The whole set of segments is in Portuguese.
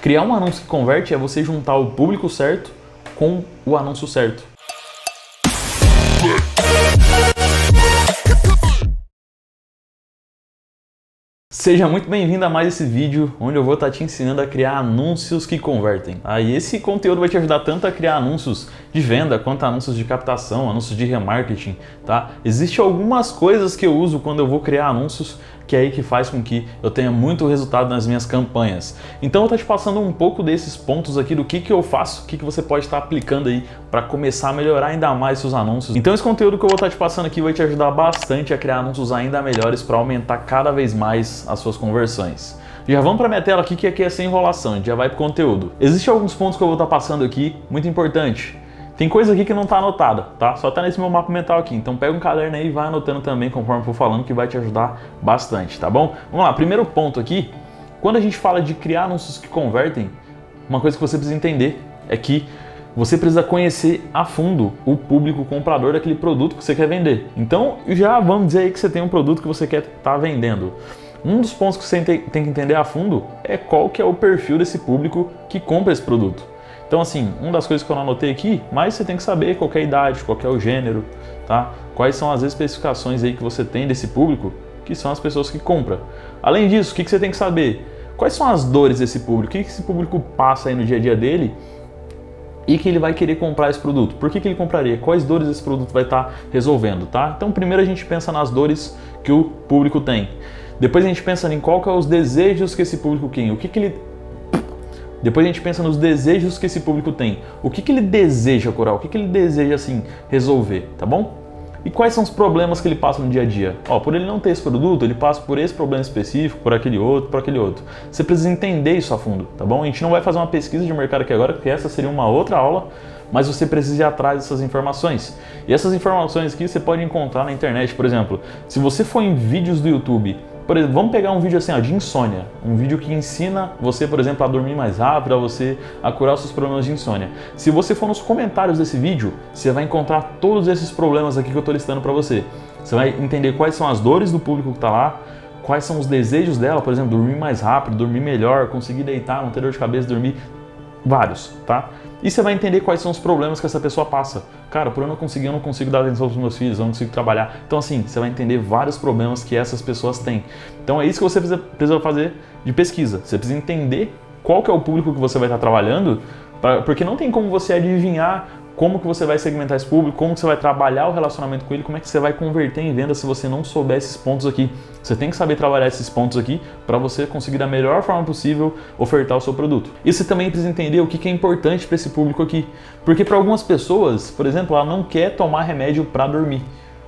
Criar um anúncio que converte é você juntar o público certo com o anúncio certo. Seja muito bem-vindo a mais esse vídeo, onde eu vou estar te ensinando a criar anúncios que convertem. E esse conteúdo vai te ajudar tanto a criar anúncios de venda, quanto anúncios de captação, anúncios de remarketing, tá? Existem algumas coisas que eu uso quando eu vou criar anúncios, que é aí que faz com que eu tenha muito resultado nas minhas campanhas. Então eu estou te passando um pouco desses pontos aqui do que eu faço, o que você pode estar aplicando aí para começar a melhorar ainda mais seus anúncios. Então esse conteúdo que eu vou estar te passando aqui vai te ajudar bastante a criar anúncios ainda melhores para aumentar cada vez mais as suas conversões. Já vamos para minha tela aqui, que aqui é sem enrolação, a gente já vai para o conteúdo. Existem alguns pontos que eu vou estar passando aqui, muito importante. Tem coisa aqui que não está anotada, tá? Só está nesse meu mapa mental aqui. Então pega um caderno aí e vai anotando também conforme eu for falando, que vai te ajudar bastante, tá bom? Vamos lá, primeiro ponto aqui. Quando a gente fala de criar anúncios que convertem, uma coisa que você precisa entender é que você precisa conhecer a fundo o público comprador daquele produto que você quer vender. Então já vamos dizer aí que você tem um produto que você quer estar vendendo. Um dos pontos que você tem que entender a fundo é qual que é o perfil desse público que compra esse produto. Então assim, uma das coisas que eu não anotei aqui, mas você tem que saber qual é a idade, qual é o gênero, tá? Quais são as especificações aí que você tem desse público, que são as pessoas que compram. Além disso, o que você tem que saber? Quais são as dores desse público? O que esse público passa aí no dia a dia dele e que ele vai querer comprar esse produto? Por que ele compraria? Quais dores esse produto vai estar resolvendo, tá? Então primeiro a gente pensa nas dores que o público tem. Depois a gente pensa em qual que é os desejos que esse público tem, Depois a gente pensa nos desejos que esse público tem. O que ele deseja curar? O que ele deseja, assim, resolver, tá bom? E quais são os problemas que ele passa no dia a dia? Por ele não ter esse produto, ele passa por esse problema específico, por aquele outro, por aquele outro. Você precisa entender isso a fundo, tá bom? A gente não vai fazer uma pesquisa de mercado aqui agora, porque essa seria uma outra aula, mas você precisa ir atrás dessas informações. E essas informações aqui você pode encontrar na internet, por exemplo. Se você for em vídeos do YouTube, por exemplo, vamos pegar um vídeo assim, de insônia. Um vídeo que ensina você, por exemplo, a dormir mais rápido, a curar os seus problemas de insônia. Se você for nos comentários desse vídeo, você vai encontrar todos esses problemas aqui que eu estou listando para você. Você vai entender quais são as dores do público que está lá, quais são os desejos dela, por exemplo, dormir mais rápido, dormir melhor, conseguir deitar, não ter dor de cabeça, dormir vários, tá? E você vai entender quais são os problemas que essa pessoa passa. Cara, por eu não consigo dar atenção aos meus filhos, eu não consigo trabalhar. Então assim, você vai entender vários problemas que essas pessoas têm. Então é isso que você precisa fazer de pesquisa. Você precisa entender qual que é o público que você vai estar trabalhando, porque não tem como você adivinhar como que você vai segmentar esse público, como que você vai trabalhar o relacionamento com ele, como é que você vai converter em venda se você não souber esses pontos aqui. Você tem que saber trabalhar esses pontos aqui para você conseguir da melhor forma possível ofertar o seu produto. E você também precisa entender o que é importante para esse público aqui. Porque para algumas pessoas, por exemplo, ela não quer tomar remédio para dormir.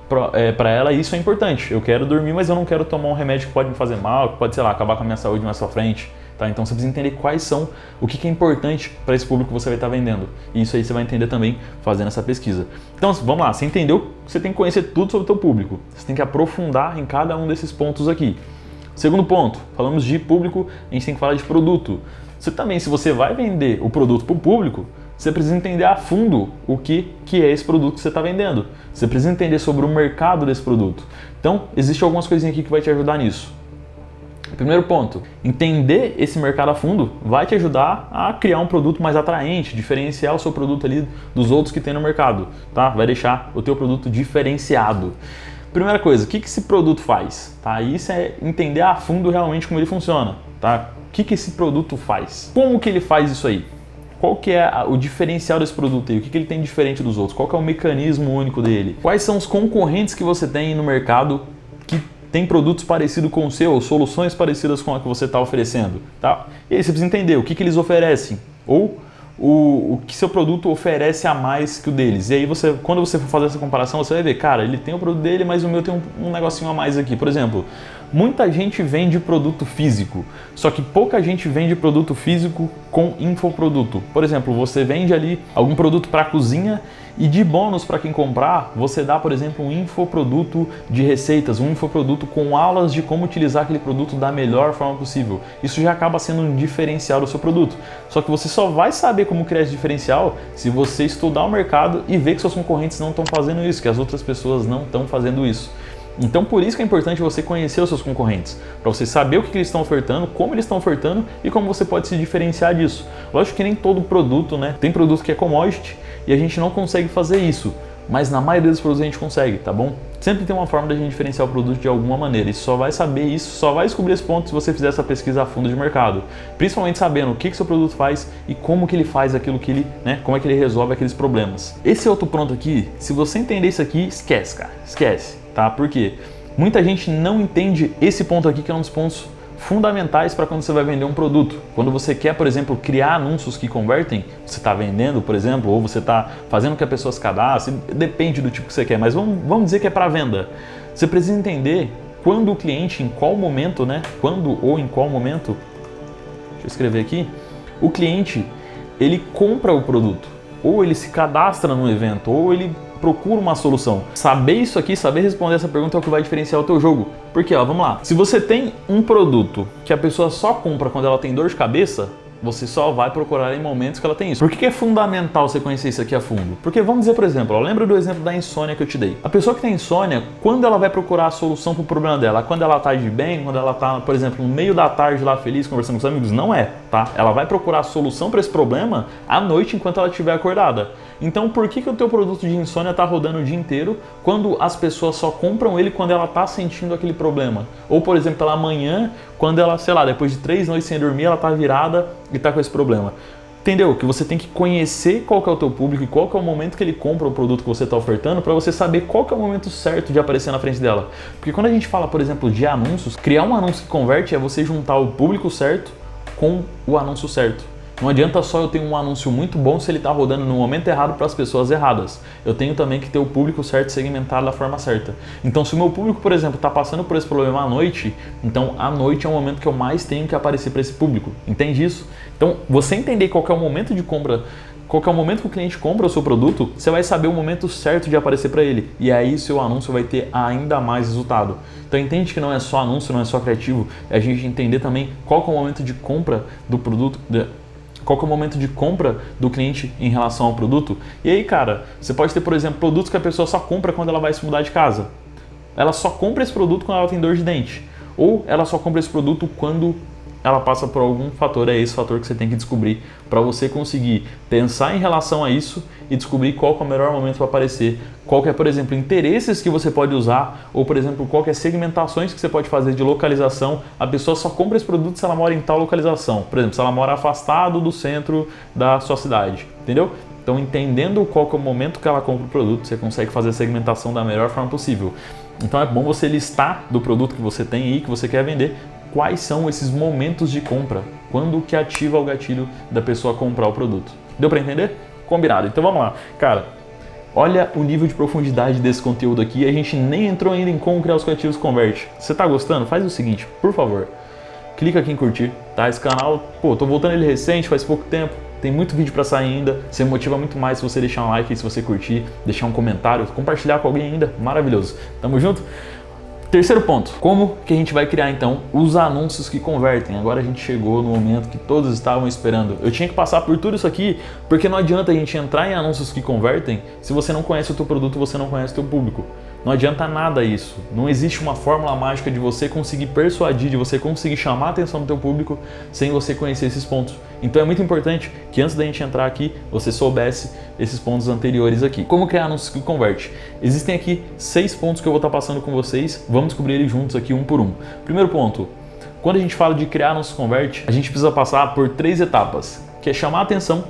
Para ela isso é importante. Eu quero dormir, mas eu não quero tomar um remédio que pode me fazer mal, que pode, sei lá, acabar com a minha saúde mais pra frente. Tá? Então você precisa entender quais são, o que é importante para esse público que você vai estar vendendo. E isso aí você vai entender também fazendo essa pesquisa. Então vamos lá, você entendeu? Você tem que conhecer tudo sobre o teu público. Você tem que aprofundar em cada um desses pontos aqui. Segundo ponto, falamos de público, a gente tem que falar de produto. Você também, se você vai vender o produto para o público, você precisa entender a fundo o que é esse produto que você está vendendo. Você precisa entender sobre o mercado desse produto. Então, existem algumas coisinhas aqui que vai te ajudar nisso. Primeiro ponto, entender esse mercado a fundo vai te ajudar a criar um produto mais atraente, diferenciar o seu produto ali dos outros que tem no mercado, tá? Vai deixar o teu produto diferenciado. Primeira coisa, o que esse produto faz? Tá? Isso é entender a fundo realmente como ele funciona, tá? O que esse produto faz? Como que ele faz isso aí? Qual que é o diferencial desse produto aí? O que ele tem diferente dos outros? Qual que é o mecanismo único dele? Quais são os concorrentes que você tem no mercado que tem produtos parecidos com o seu, ou soluções parecidas com a que você está oferecendo, tá? E aí você precisa entender o que eles oferecem, ou o que seu produto oferece a mais que o deles. E aí quando você for fazer essa comparação, você vai ver, cara, ele tem o produto dele, mas o meu tem um negocinho a mais aqui. Por exemplo, muita gente vende produto físico, só que pouca gente vende produto físico com infoproduto. Por exemplo, você vende ali algum produto para a cozinha e de bônus para quem comprar, você dá, por exemplo, um infoproduto de receitas, um infoproduto com aulas de como utilizar aquele produto da melhor forma possível. Isso já acaba sendo um diferencial do seu produto. Só que você só vai saber como criar esse diferencial se você estudar o mercado e ver que seus concorrentes não estão fazendo isso, que as outras pessoas não estão fazendo isso. Então por isso que é importante você conhecer os seus concorrentes, para você saber o que eles estão ofertando, como eles estão ofertando e como você pode se diferenciar disso. Lógico que nem todo produto, né? Tem produto que é commodity e a gente não consegue fazer isso, mas na maioria dos produtos a gente consegue, tá bom? Sempre tem uma forma da gente diferenciar o produto de alguma maneira, e só vai saber isso, só vai descobrir esse ponto se você fizer essa pesquisa a fundo de mercado. Principalmente sabendo o que seu produto faz e como que ele faz aquilo que ele, né, como é que ele resolve aqueles problemas. Esse outro ponto aqui, se você entender isso aqui, esquece, cara, esquece, tá? Por quê? Muita gente não entende esse ponto aqui, que é um dos pontos fundamentais para quando você vai vender um produto. Quando você quer, por exemplo, criar anúncios que convertem, você está vendendo, por exemplo, ou você está fazendo com que a pessoa se cadastre, depende do tipo que você quer, mas vamos dizer que é para venda. Você precisa entender quando o cliente, em qual momento, né? Quando ou em qual momento, deixa eu escrever aqui, o cliente, ele compra o produto, ou ele se cadastra no evento, ou ele procura uma solução. Saber isso aqui, saber responder essa pergunta é o que vai diferenciar o teu jogo. Porque, ó, vamos lá. Se você tem um produto que a pessoa só compra quando ela tem dor de cabeça, você só vai procurar em momentos que ela tem isso. Por que é fundamental você conhecer isso aqui a fundo? Porque vamos dizer, por exemplo, ó, lembra do exemplo da insônia que eu te dei? A pessoa que tem insônia, quando ela vai procurar a solução para o problema dela? Quando ela tá de bem, quando ela tá, por exemplo, no meio da tarde lá feliz, conversando com os amigos? Não é, tá? Ela vai procurar a solução para esse problema à noite enquanto ela estiver acordada. Então, por que o teu produto de insônia está rodando o dia inteiro quando as pessoas só compram ele quando ela está sentindo aquele problema? Ou, por exemplo, pela manhã, quando ela, sei lá, depois de 3 noites sem dormir, ela está virada e está com esse problema. Entendeu? Que você tem que conhecer qual que é o teu público e qual que é o momento que ele compra o produto que você está ofertando para você saber qual que é o momento certo de aparecer na frente dela. Porque quando a gente fala, por exemplo, de anúncios, criar um anúncio que converte é você juntar o público certo com o anúncio certo. Não adianta só eu ter um anúncio muito bom se ele está rodando no momento errado para as pessoas erradas. Eu tenho também que ter o público certo segmentado da forma certa. Então, se o meu público, por exemplo, está passando por esse problema à noite, então à noite é o momento que eu mais tenho que aparecer para esse público. Entende isso? Então, você entender qual que é o momento de compra, qual que é o momento que o cliente compra o seu produto, você vai saber o momento certo de aparecer para ele. E aí seu anúncio vai ter ainda mais resultado. Então entende que não é só anúncio, não é só criativo, é a gente entender também qual que é o momento de compra do produto, qual que é o momento de compra do cliente em relação ao produto. E aí, cara, você pode ter, por exemplo, produtos que a pessoa só compra quando ela vai se mudar de casa. Ela só compra esse produto quando ela tem dor de dente. Ou ela só compra esse produto quando ela passa por algum fator. É esse fator que você tem que descobrir para você conseguir pensar em relação a isso e descobrir qual que é o melhor momento para aparecer. Qual que é, por exemplo, interesses que você pode usar, ou, por exemplo, qual que é segmentações que você pode fazer de localização. A pessoa só compra esse produto se ela mora em tal localização. Por exemplo, se ela mora afastado do centro da sua cidade, entendeu? Então, entendendo qual que é o momento que ela compra o produto, você consegue fazer a segmentação da melhor forma possível. Então, é bom você listar do produto que você tem aí, que você quer vender, quais são esses momentos de compra, quando que ativa o gatilho da pessoa comprar o produto. Deu para entender? Combinado. Então, vamos lá. Cara, olha o nível de profundidade desse conteúdo aqui. A gente nem entrou ainda em como criar os gatilhos converte. Você tá gostando? Faz o seguinte, por favor. Clica aqui em curtir, tá? Esse canal, pô, tô voltando ele recente, faz pouco tempo. Tem muito vídeo para sair ainda. Você me motiva muito mais se você deixar um like, se você curtir, deixar um comentário, compartilhar com alguém ainda. Maravilhoso. Tamo junto? Terceiro ponto, como que a gente vai criar então os anúncios que convertem? Agora a gente chegou no momento que todos estavam esperando. Eu tinha que passar por tudo isso aqui, porque não adianta a gente entrar em anúncios que convertem se você não conhece o teu produto, você não conhece o teu público. Não adianta nada isso. Não existe uma fórmula mágica de você conseguir persuadir, de você conseguir chamar a atenção do teu público sem você conhecer esses pontos. Então é muito importante que antes da gente entrar aqui, você soubesse esses pontos anteriores aqui. Como criar anúncios que converte? Existem aqui 6 pontos que eu vou estar passando com vocês. Vamos descobrir eles juntos aqui um por um. Primeiro ponto, quando a gente fala de criar anúncios que converte, a gente precisa passar por 3 etapas, que é chamar a atenção,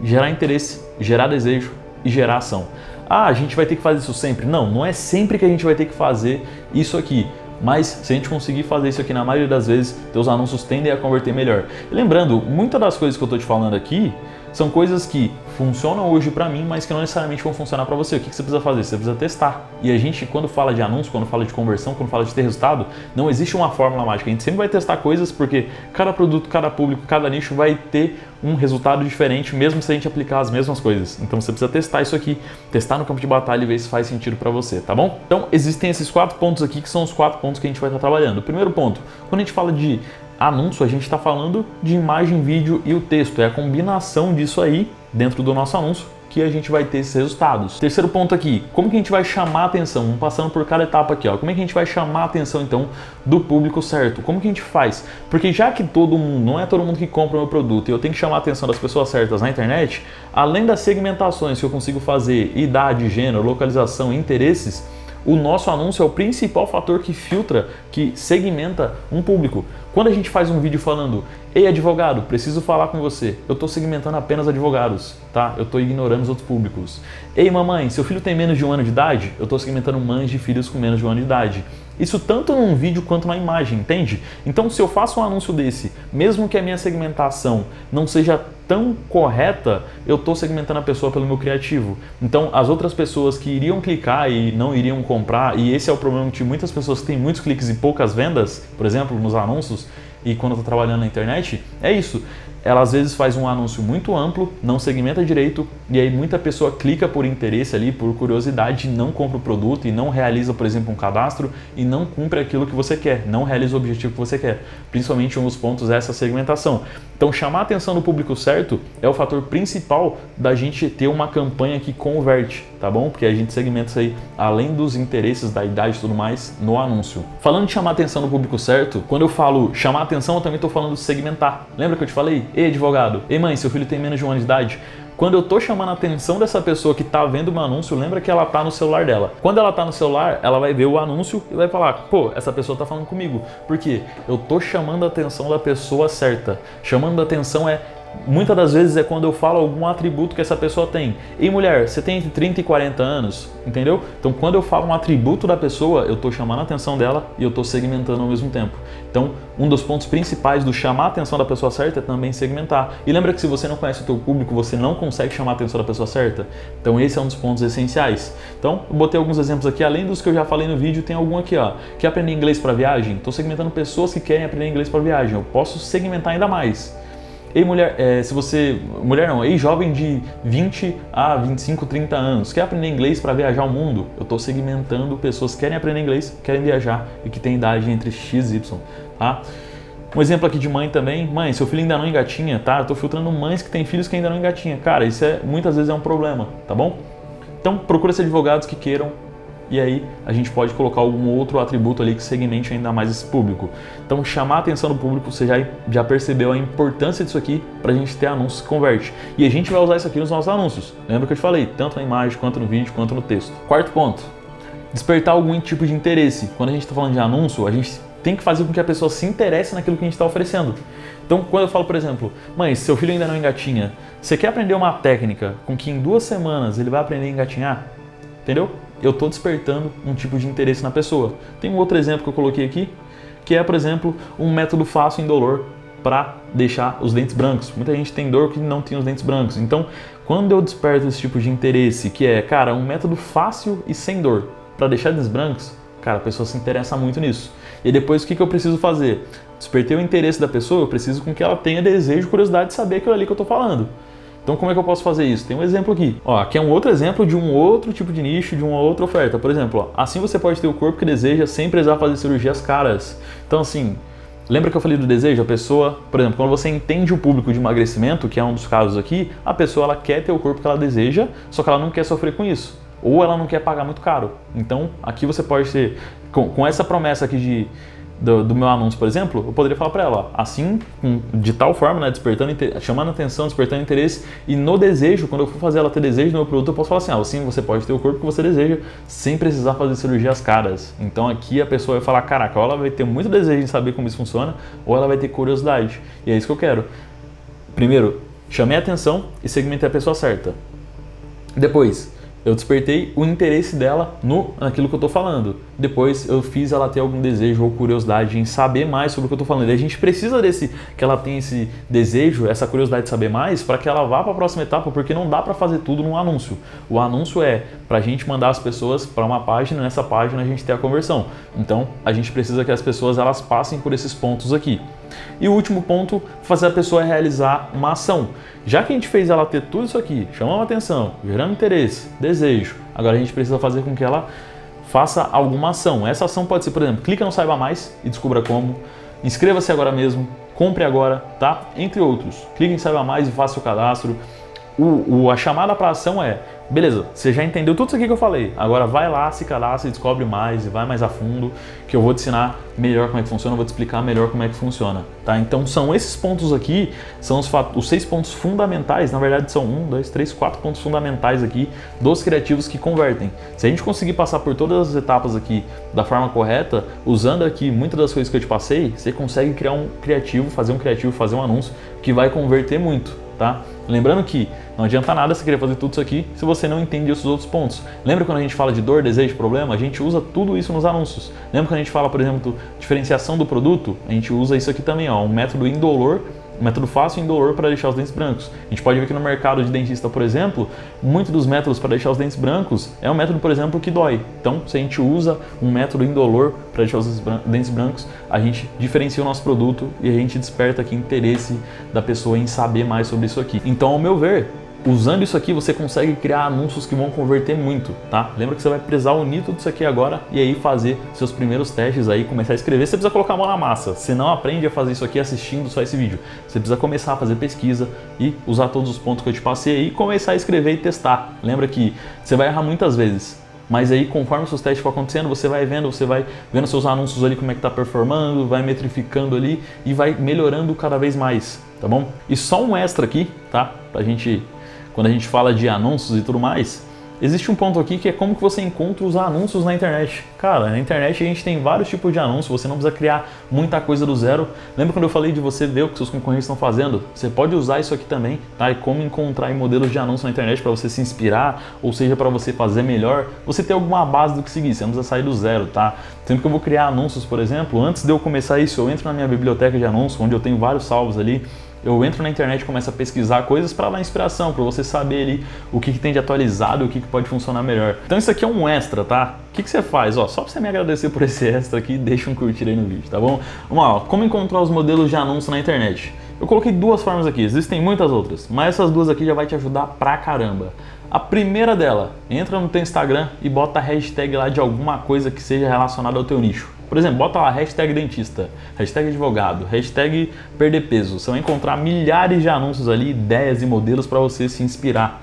gerar interesse, gerar desejo e gerar ação. Ah, a gente vai ter que fazer isso sempre? Não, não é sempre que a gente vai ter que fazer isso aqui. Mas se a gente conseguir fazer isso aqui na maioria das vezes, teus anúncios tendem a converter melhor. E lembrando, muitas das coisas que eu estou te falando aqui são coisas que funcionam hoje para mim, mas que não necessariamente vão funcionar para você. O que você precisa fazer? Você precisa testar. E a gente, quando fala de anúncio, quando fala de conversão, quando fala de ter resultado, não existe uma fórmula mágica. A gente sempre vai testar coisas porque cada produto, cada público, cada nicho vai ter um resultado diferente, mesmo se a gente aplicar as mesmas coisas. Então você precisa testar isso aqui, testar no campo de batalha e ver se faz sentido para você, tá bom? Então existem esses 4 pontos aqui que são os 4 pontos que a gente vai estar trabalhando. O primeiro ponto, quando a gente fala de anúncio, a gente está falando de imagem, vídeo e o texto. É a combinação disso aí dentro do nosso anúncio que a gente vai ter esses resultados. Terceiro ponto aqui, como que a gente vai chamar a atenção? Vamos passando por cada etapa aqui, ó. Como é que a gente vai chamar a atenção, então, do público certo? Como que a gente faz? Porque já que todo mundo, não é todo mundo que compra o meu produto, e eu tenho que chamar a atenção das pessoas certas na internet, além das segmentações que eu consigo fazer, idade, gênero, localização, interesses, o nosso anúncio é o principal fator que filtra, que segmenta um público. Quando a gente faz um vídeo falando, ei advogado, preciso falar com você, eu estou segmentando apenas advogados, tá? Eu estou ignorando os outros públicos. Ei mamãe, seu filho tem menos de 1 ano de idade? Eu estou segmentando mães de filhos com menos de 1 ano de idade. Isso tanto num vídeo quanto na imagem, entende? Então se eu faço um anúncio desse, mesmo que a minha segmentação não seja tão correta, eu estou segmentando a pessoa pelo meu criativo. Então as outras pessoas que iriam clicar e não iriam comprar, e esse é o problema de muitas pessoas que têm muitos cliques e poucas vendas, por exemplo, nos anúncios, e quando eu estou trabalhando na internet, é isso. Ela às vezes faz um anúncio muito amplo, não segmenta direito, e aí muita pessoa clica por interesse ali, por curiosidade, e não compra o produto, e não realiza, por exemplo, um cadastro, e não cumpre aquilo que você quer, não realiza o objetivo que você quer. Principalmente um dos pontos é essa segmentação. Então chamar a atenção do público certo é o fator principal da gente ter uma campanha que converte, tá bom? Porque a gente segmenta isso aí, além dos interesses, da idade e tudo mais, no anúncio. Falando de chamar a atenção do público certo, quando eu falo chamar a atenção, eu também estou falando de segmentar. Lembra que eu te falei? Ei, advogado, ei mãe, seu filho tem menos de 1 ano de idade? Quando eu tô chamando a atenção dessa pessoa que tá vendo o meu anúncio, lembra que ela tá no celular dela. Quando ela tá no celular, ela vai ver o anúncio e vai falar, pô, essa pessoa tá falando comigo. Por quê? Eu tô chamando a atenção da pessoa certa. Chamando a atenção muitas das vezes é quando eu falo algum atributo que essa pessoa tem. Ei mulher, você tem entre 30 e 40 anos, entendeu? Então quando eu falo um atributo da pessoa, eu estou chamando a atenção dela e eu estou segmentando ao mesmo tempo. Então um dos pontos principais do chamar a atenção da pessoa certa é também segmentar. E lembra que se você não conhece o teu público, você não consegue chamar a atenção da pessoa certa? Então esse é um dos pontos essenciais. Então eu botei alguns exemplos aqui, além dos que eu já falei no vídeo, tem algum aqui, ó. Quer aprender inglês para viagem? Estou segmentando pessoas que querem aprender inglês para viagem. Eu posso segmentar ainda mais. Ei mulher, se você... Mulher não, ei jovem de 20 a 25, 30 anos, quer aprender inglês para viajar ao mundo? Eu estou segmentando pessoas que querem aprender inglês, querem viajar e que têm idade entre X e Y, tá? Um exemplo aqui de mãe também, mãe, seu filho ainda não engatinha, tá? Eu estou filtrando mães que têm filhos que ainda não engatinham. Cara, isso muitas vezes é um problema, tá bom? Então procura-se advogados que queiram. E aí a gente pode colocar algum outro atributo ali que segmente ainda mais esse público. Então chamar a atenção do público, você já percebeu a importância disso aqui para a gente ter anúncios que converte. E a gente vai usar isso aqui nos nossos anúncios. Lembra que eu te falei? Tanto na imagem, quanto no vídeo, quanto no texto. Quarto ponto, despertar algum tipo de interesse. Quando a gente está falando de anúncio, a gente tem que fazer com que a pessoa se interesse naquilo que a gente está oferecendo. Então quando eu falo, por exemplo, mãe, seu filho ainda não engatinha, você quer aprender uma técnica com que em 2 semanas ele vai aprender a engatinhar? Entendeu? Eu estou despertando um tipo de interesse na pessoa. Tem um outro exemplo que eu coloquei aqui, que é, por exemplo, um método fácil e indolor para deixar os dentes brancos. Muita gente tem dor que não tem os dentes brancos. Então, quando eu desperto esse tipo de interesse, que é, cara, um método fácil e sem dor para deixar dentes brancos, cara, a pessoa se interessa muito nisso. E depois, o que eu preciso fazer? Despertei o interesse da pessoa, eu preciso com que ela tenha desejo, curiosidade de saber aquilo ali que eu estou falando. Então como é que eu posso fazer isso? Tem um exemplo aqui. Ó, aqui é um outro exemplo de um outro tipo de nicho, de uma outra oferta. Por exemplo, ó, assim você pode ter o corpo que deseja sem precisar fazer cirurgias caras. Então assim, lembra que eu falei do desejo? A pessoa, por exemplo, quando você entende o público de emagrecimento, que é um dos casos aqui, a pessoa ela quer ter o corpo que ela deseja, só que ela não quer sofrer com isso. Ou ela não quer pagar muito caro. Então aqui você pode ter, com essa promessa aqui do meu anúncio, por exemplo, eu poderia falar para ela, ó, assim, de tal forma, né, chamando atenção, despertando interesse, e no desejo, quando eu for fazer ela ter desejo no meu produto, eu posso falar assim, assim você pode ter o corpo que você deseja, sem precisar fazer cirurgias caras. Então aqui a pessoa vai falar, caraca, ou ela vai ter muito desejo em saber como isso funciona, ou ela vai ter curiosidade. E é isso que eu quero. Primeiro, chamei a atenção e segmentei a pessoa certa. Depois, eu despertei o interesse dela naquilo que eu estou falando. Depois eu fiz ela ter algum desejo ou curiosidade em saber mais sobre o que eu estou falando. E a gente precisa que ela tenha esse desejo, essa curiosidade de saber mais, para que ela vá para a próxima etapa, porque não dá para fazer tudo num anúncio. O anúncio é para a gente mandar as pessoas para uma página, nessa página a gente ter a conversão. Então a gente precisa que as pessoas elas passem por esses pontos aqui. E o último ponto, fazer a pessoa realizar uma ação. Já que a gente fez ela ter tudo isso aqui, chamando a atenção, gerando interesse, desejo, agora a gente precisa fazer com que ela faça alguma ação. Essa ação pode ser, por exemplo, clica no Saiba Mais e descubra como, inscreva-se agora mesmo, compre agora, tá? Entre outros. Clique em Saiba Mais e faça o cadastro. A chamada para ação é, beleza, você já entendeu tudo isso aqui que eu falei, agora vai lá, se cadastra, descobre mais e vai mais a fundo, que eu vou te ensinar melhor como é que funciona, eu vou te explicar melhor como é que funciona, tá? Então são esses pontos aqui, são os 6 pontos fundamentais, na verdade são 1, 2, 3, 4 pontos fundamentais aqui dos criativos que convertem. Se a gente conseguir passar por todas as etapas aqui da forma correta, usando aqui muitas das coisas que eu te passei, você consegue criar um criativo, fazer um anúncio que vai converter muito. Tá? Lembrando que não adianta nada você querer fazer tudo isso aqui se você não entende esses outros pontos. Lembra quando a gente fala de dor, desejo, problema? A gente usa tudo isso nos anúncios. Lembra quando a gente fala, por exemplo, diferenciação do produto? A gente usa isso aqui também, ó, um método indolor, um método fácil e indolor para deixar os dentes brancos. A gente pode ver que no mercado de dentista, por exemplo, muitos dos métodos para deixar os dentes brancos é um método, por exemplo, que dói. Então, se a gente usa um método indolor para deixar os dentes brancos, a gente diferencia o nosso produto e a gente desperta aqui interesse da pessoa em saber mais sobre isso aqui. Então, ao meu ver, usando isso aqui, você consegue criar anúncios que vão converter muito, tá? Lembra que você vai precisar unir tudo isso aqui agora e aí fazer seus primeiros testes aí, começar a escrever. Você precisa colocar a mão na massa. Você não aprende a fazer isso aqui assistindo só esse vídeo. Você precisa começar a fazer pesquisa e usar todos os pontos que eu te passei aí e começar a escrever e testar. Lembra que você vai errar muitas vezes, mas aí conforme os seus testes for acontecendo, você vai vendo seus anúncios ali como é que tá performando, vai metrificando ali e vai melhorando cada vez mais, tá bom? E só um extra aqui, tá? Quando a gente fala de anúncios e tudo mais, existe um ponto aqui que é como que você encontra os anúncios na internet. Cara, na internet a gente tem vários tipos de anúncios, você não precisa criar muita coisa do zero. Lembra quando eu falei de você ver o que seus concorrentes estão fazendo? Você pode usar isso aqui também, tá? E como encontrar modelos de anúncio na internet para você se inspirar, ou seja, para você fazer melhor, você ter alguma base do que seguir, você não precisa sair do zero, tá? Sempre que eu vou criar anúncios, por exemplo, antes de eu começar isso, eu entro na minha biblioteca de anúncios, onde eu tenho vários salvos ali. Eu entro na internet e começo a pesquisar coisas para dar inspiração, para você saber ali o que tem de atualizado, o que pode funcionar melhor. Então isso aqui é um extra, tá? O que você faz? Ó, só para você me agradecer por esse extra aqui, deixa um curtir aí no vídeo, tá bom? Vamos lá, ó, como encontrar os modelos de anúncio na internet? Eu coloquei duas formas aqui, existem muitas outras, mas essas duas aqui já vai te ajudar pra caramba. A primeira dela, entra no teu Instagram e bota a hashtag lá de alguma coisa que seja relacionada ao teu nicho. Por exemplo, bota lá hashtag dentista, hashtag advogado, hashtag perder peso. Você vai encontrar milhares de anúncios ali, ideias e modelos para você se inspirar.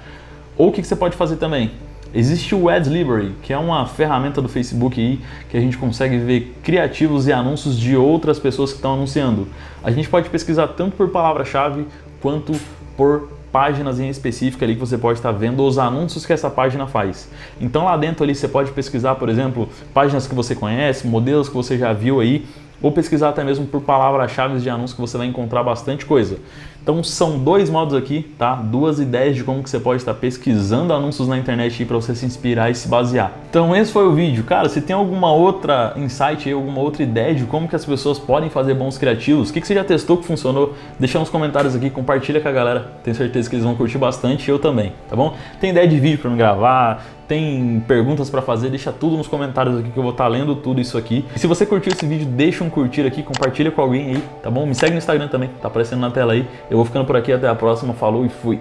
Ou o que você pode fazer também? Existe o Ads Library, que é uma ferramenta do Facebook aí, que a gente consegue ver criativos e anúncios de outras pessoas que estão anunciando. A gente pode pesquisar tanto por palavra-chave quanto por páginas em específica ali que você pode estar vendo os anúncios que essa página faz. Então lá dentro ali você pode pesquisar, por exemplo, páginas que você conhece, modelos que você já viu aí, ou pesquisar até mesmo por palavras-chave de anúncios que você vai encontrar bastante coisa. Então são dois modos aqui, tá? Duas ideias de como que você pode estar pesquisando anúncios na internet para você se inspirar e se basear. Então esse foi o vídeo. Cara, se tem alguma outra insight aí, alguma outra ideia de como que as pessoas podem fazer bons criativos, o que você já testou que funcionou, deixa nos comentários aqui, compartilha com a galera. Tenho certeza que eles vão curtir bastante e eu também, tá bom? Tem ideia de vídeo para me gravar, tem perguntas para fazer, deixa tudo nos comentários aqui que eu vou estar lendo tudo isso aqui. E se você curtiu esse vídeo, deixa um curtir aqui, compartilha com alguém aí, tá bom? Me segue no Instagram também, tá aparecendo na tela aí. Eu vou ficando por aqui, até a próxima, falou e fui!